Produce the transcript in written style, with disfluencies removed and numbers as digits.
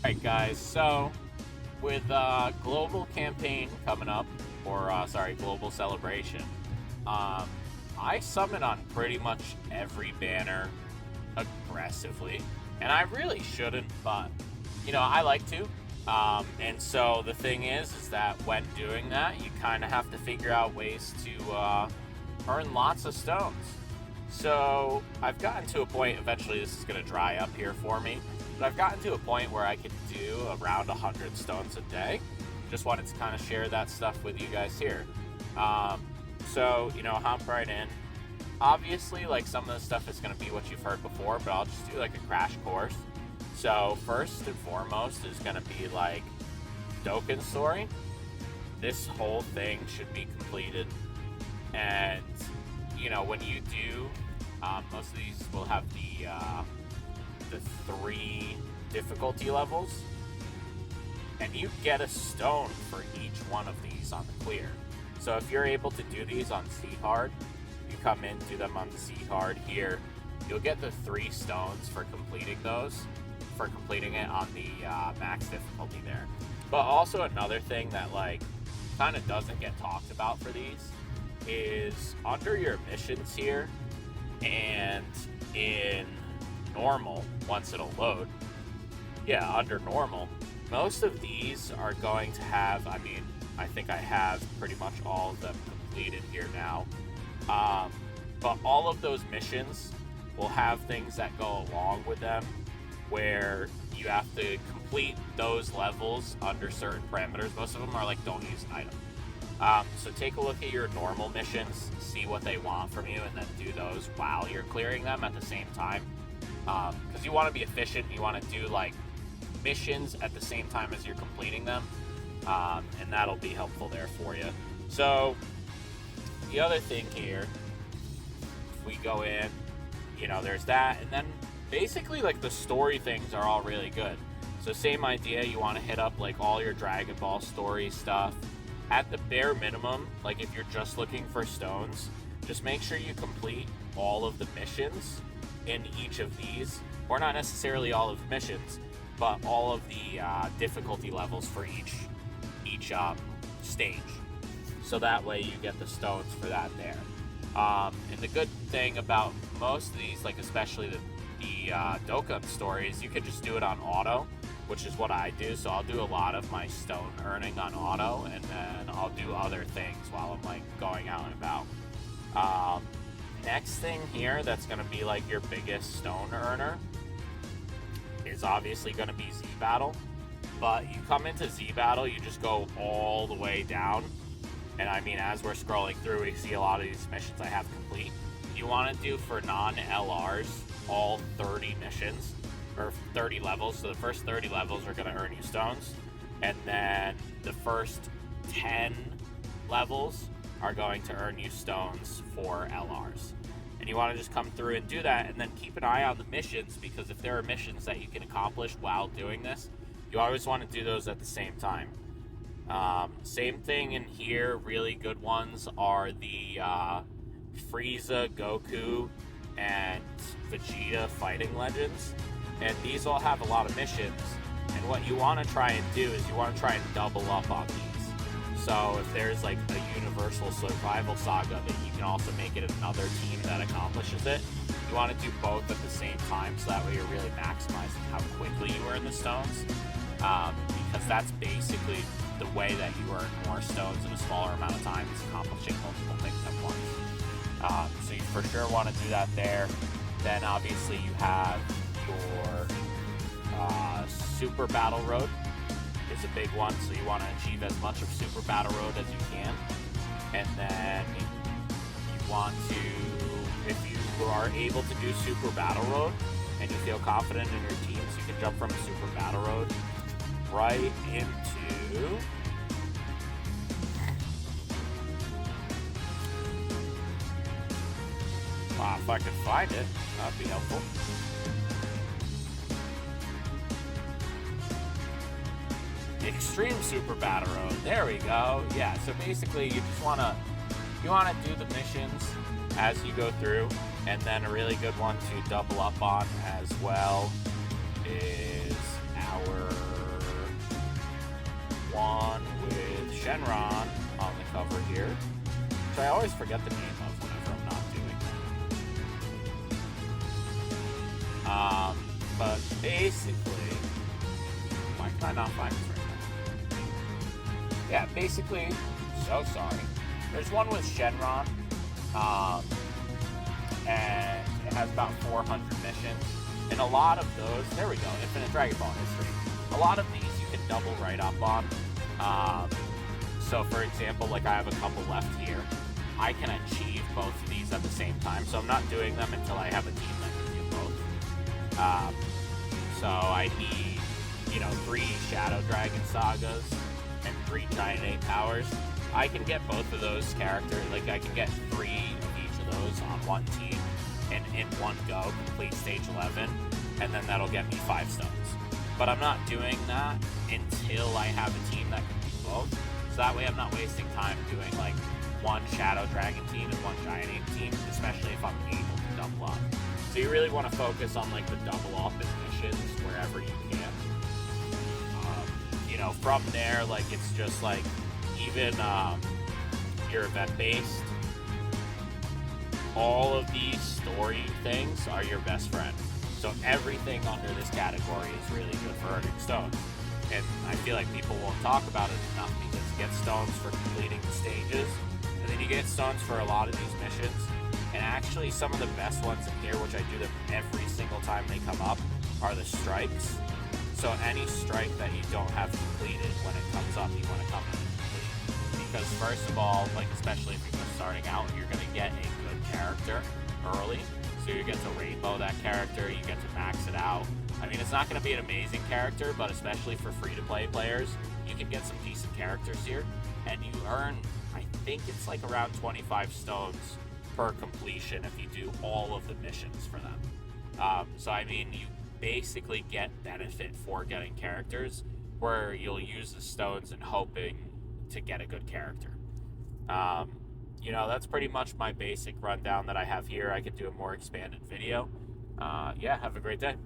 Alright guys, so with global campaign coming up, or global celebration, um, I summon on pretty much every banner aggressively, and I really shouldn't, but I like to. And so the thing is that when doing that, you kind of have to figure out ways to earn lots of stones. So I've gotten to a point, eventually this is going to dry up here for me, but I've gotten to a point where I could do around 100 stones a day. Just wanted to kind of share that stuff with you guys here. Hop right in. Obviously, like, some of the stuff is going to be what you've heard before, but I'll just do like a crash course. So first and foremost is going to be like dokkan story. This whole thing should be completed, and when you do, most of these will have the 3 difficulty levels, and you get a stone for each one of these on the clear. So if you're able to do these on C hard, you come in, do them on C hard here, you'll get the 3 stones for completing those, for completing it on the max difficulty there. But also another thing that kind of doesn't get talked about for these is under your missions here and in normal, once it'll load. Yeah, under normal, most of these are going to have, I think I have pretty much all of them completed here now. But all of those missions will have things that go along with them where you have to complete those levels under certain parameters. Most of them are like, don't use an item. So take a look at your normal missions, see what they want from you, and then do those while you're clearing them at the same time. Because you want to be efficient, you want to do like missions at the same time as you're completing them, and that'll be helpful there for you. So the other thing here, if we go in, there's that, and then basically like the story things are all really good. So same idea, you want to hit up like all your Dragon Ball story stuff. At the bare minimum, like if you're just looking for stones, just make sure you complete all of the missions in each of these, or not necessarily all of the missions, but all of the difficulty levels for each stage. So that way you get the stones for that there. And the good thing about most of these, like especially the dokkan stories, you can just do it on auto, which is what I do. So I'll do a lot of my stone earning on auto, and then I'll do other things while I'm like going out and about. Next thing here that's going to be like your biggest stone earner is obviously going to be Z Battle. But you come into Z Battle, you just go all the way down. And as we're scrolling through, we see a lot of these missions I have complete. You want to do for non-LRs all 30 missions, or 30 levels. So the first 30 levels are going to earn you stones. And then the first 10 levels are going to earn you stones for LRs. And you want to just come through and do that, and then keep an eye on the missions, because if there are missions that you can accomplish while doing this, you always want to do those at the same time. Same thing in here. Really good ones are the Frieza, Goku, and Vegeta fighting legends, and these all have a lot of missions. And what you want to try and do is you want to try and double up on these. So if there's like a universal survival saga, that you can also make it another team that accomplishes it. You want to do both at the same time, so that way you're really maximizing how quickly you earn the stones. Because that's basically the way that you earn more stones in a smaller amount of time, is accomplishing multiple things at once. So you for sure want to do that there. Then obviously you have your Super Battle Road is a big one, so you want to achieve as much of Super Battle Road as you can. And then you want to, if you are able to do Super Battle Road and you feel confident in your teams, you can jump from Super Battle Road right into if I could find it, that'd be helpful. Extreme Super Battle Road. There we go. Yeah, so basically you just wanna do the missions as you go through, and then a really good one to double up on as well is our Shenron on the cover here, which I always forget the name of whenever I'm not doing that. But basically, why can I not find this right now? Yeah, basically, so sorry. There's one with Shenron, and it has about 400 missions. And a lot of those, there we go, Infinite Dragon Ball history. A lot of these you can double right up on. So for example, like I have a couple left here. I can achieve both of these at the same time. So I'm not doing them until I have a team that can do both. So I need, 3 Shadow Dragon Sagas and 3 Giant Ape Powers. I can get both of those characters, like I can get 3 of each of those on one team and in one go complete stage 11, and then that'll get me 5 stones. But I'm not doing that until I have a team that can do both. So that way I'm not wasting time doing like one Shadow Dragon team and one Giant Ape team, especially if I'm able to double up. So you really want to focus on like the double up and missions wherever you can. From there, like it's just like even your event based, all of these story things are your best friend. So everything under this category is really good for earning stones. And I feel like people won't talk about it enough because you get stones for completing the stages, and then you get stones for a lot of these missions. And actually some of the best ones in here, which I do them every single time they come up, are the strikes. So any strike that you don't have completed, when it comes up, you want to come in and complete. Because first of all, like especially if you're just starting out, you're going to get a good character early. So you get to rainbow that character, you get to max it out. I mean, it's not going to be an amazing character, but especially for free-to-play players, you can get some decent characters here. And you earn, I think it's like around 25 stones per completion if you do all of the missions for them. So I mean, you basically get benefit for getting characters where you'll use the stones and hoping to get a good character. That's pretty much my basic rundown that I have here. I could do a more expanded video. Yeah, have a great day.